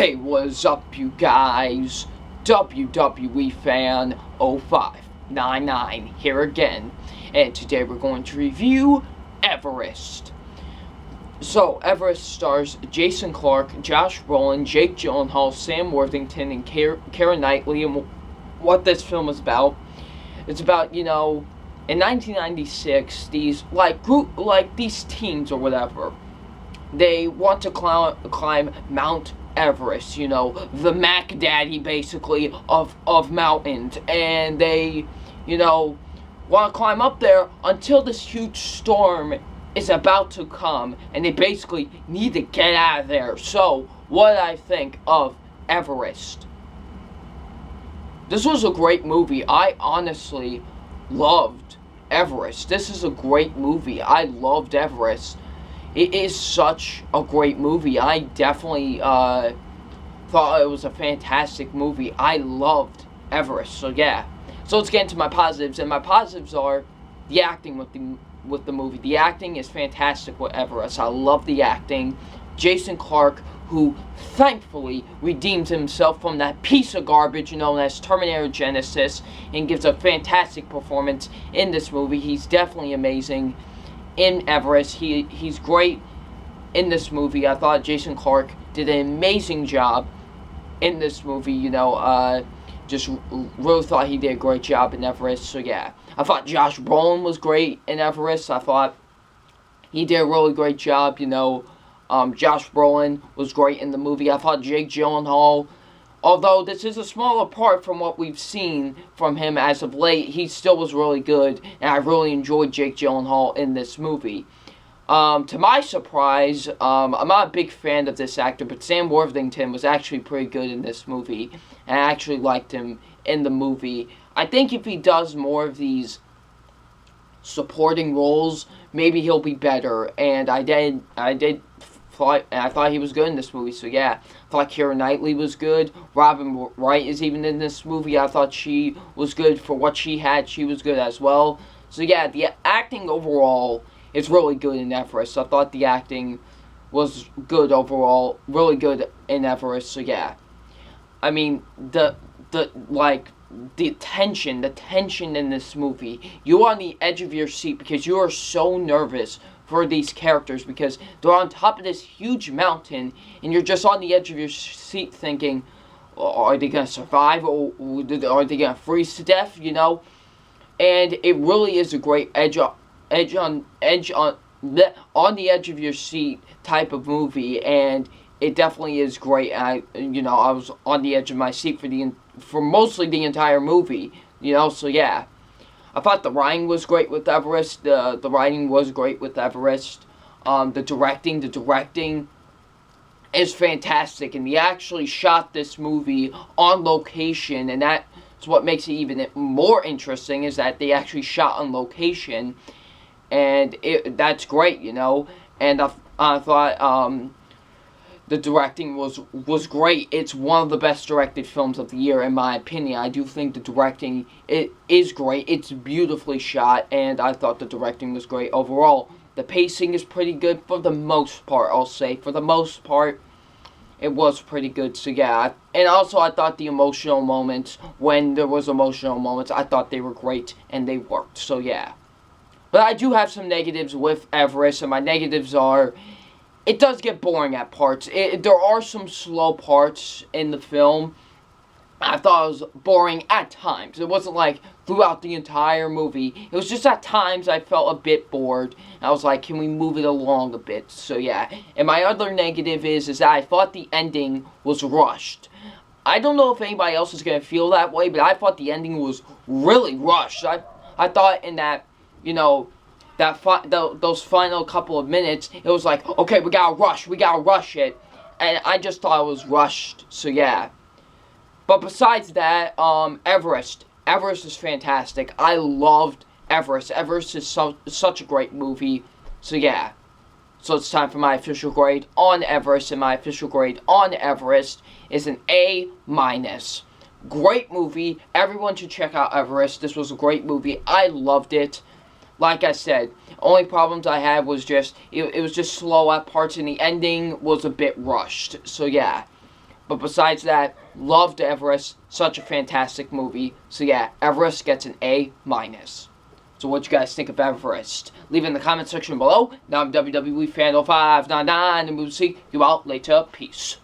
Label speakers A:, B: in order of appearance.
A: Hey, what's up, you guys? WWE Fan 0599 here again, and today we're going to review Everest. So, Everest stars Jason Clarke, Josh Brolin, Jake Gyllenhaal, Sam Worthington, and Keira Knightley. And what this film is about, it's about, in 1996, these these teens or whatever, they want to climb Mount Everest, the Mac Daddy basically of mountains, and they, want to climb up there until this huge storm is about to come, and they basically need to get out of there. So, what did I think of Everest? This was a great movie. I honestly loved Everest. This is a great movie. I loved Everest. It is such a great movie. I definitely thought it was a fantastic movie. I loved Everest. So yeah. So let's get into my positives. And my positives are the acting with the movie. The acting is fantastic with Everest. I love the acting. Jason Clarke, who thankfully redeems himself from that piece of garbage known as Terminator Genisys, and gives a fantastic performance in this movie. He's definitely amazing in Everest. He's great in this movie. I thought Jason Clarke did an amazing job in this movie. Just really thought he did a great job in Everest. So yeah, I thought Josh Brolin was great in Everest. I thought he did a really great job. Josh Brolin was great in the movie. I thought Jake Gyllenhaal, although this is a smaller part from what we've seen from him as of late, he still was really good, and I really enjoyed Jake Gyllenhaal in this movie. To my surprise, I'm not a big fan of this actor, but Sam Worthington was actually pretty good in this movie, and I actually liked him in the movie. I think if he does more of these supporting roles, maybe he'll be better, and I thought he was good in this movie. So yeah, I thought Keira Knightley was good. Robin Wright is even in this movie. I thought she was good for what she had. She was good as well. So yeah, the acting overall is really good in Everest. I thought the acting was good overall, really good in Everest. So yeah, I mean the tension in this movie. You're on the edge of your seat because you are so nervous for these characters because they're on top of this huge mountain, and you're just on the edge of your seat thinking, are they going to survive, or are they going to freeze to death, And it really is a great on the edge of your seat type of movie, and it definitely is great. And I was on the edge of my seat for mostly the entire movie, so yeah. I thought the writing was great with Everest. The writing was great with Everest. The directing is fantastic, and they actually shot this movie on location, and that's what makes it even more interesting, is that they actually shot on location, and that's great, And I thought the directing was great. It's one of the best directed films of the year, in my opinion. I do think the directing is great. It's beautifully shot, and I thought the directing was great overall. The pacing is pretty good for the most part, I'll say. For the most part, it was pretty good. So yeah, and also I thought the emotional moments, when there was emotional moments, I thought they were great, and they worked. So yeah. But I do have some negatives with Everest, and my negatives are, it does get boring at parts. There are some slow parts in the film. I thought it was boring at times. It wasn't like throughout the entire movie. It was just at times I felt a bit bored. I was like, can we move it along a bit? So yeah. And my other negative is that I thought the ending was rushed. I don't know if anybody else is going to feel that way, but I thought the ending was really rushed. I thought in that, those final couple of minutes, it was like, okay, we gotta rush it, and I just thought it was rushed. So yeah. But besides that, Everest is fantastic. I loved Everest. Everest is such a great movie. So yeah. So it's time for my official grade on Everest, and my official grade on Everest is an A-. Great movie. Everyone should check out Everest. This was a great movie. I loved it. Like I said, only problems I had was just, it was just slow at parts, and the ending was a bit rushed. So yeah. But besides that, loved Everest. Such a fantastic movie. So yeah, Everest gets an A-. So what you guys think of Everest? Leave it in the comment section below. Now I'm WWE Fan 0599, and we'll see you out later. Peace.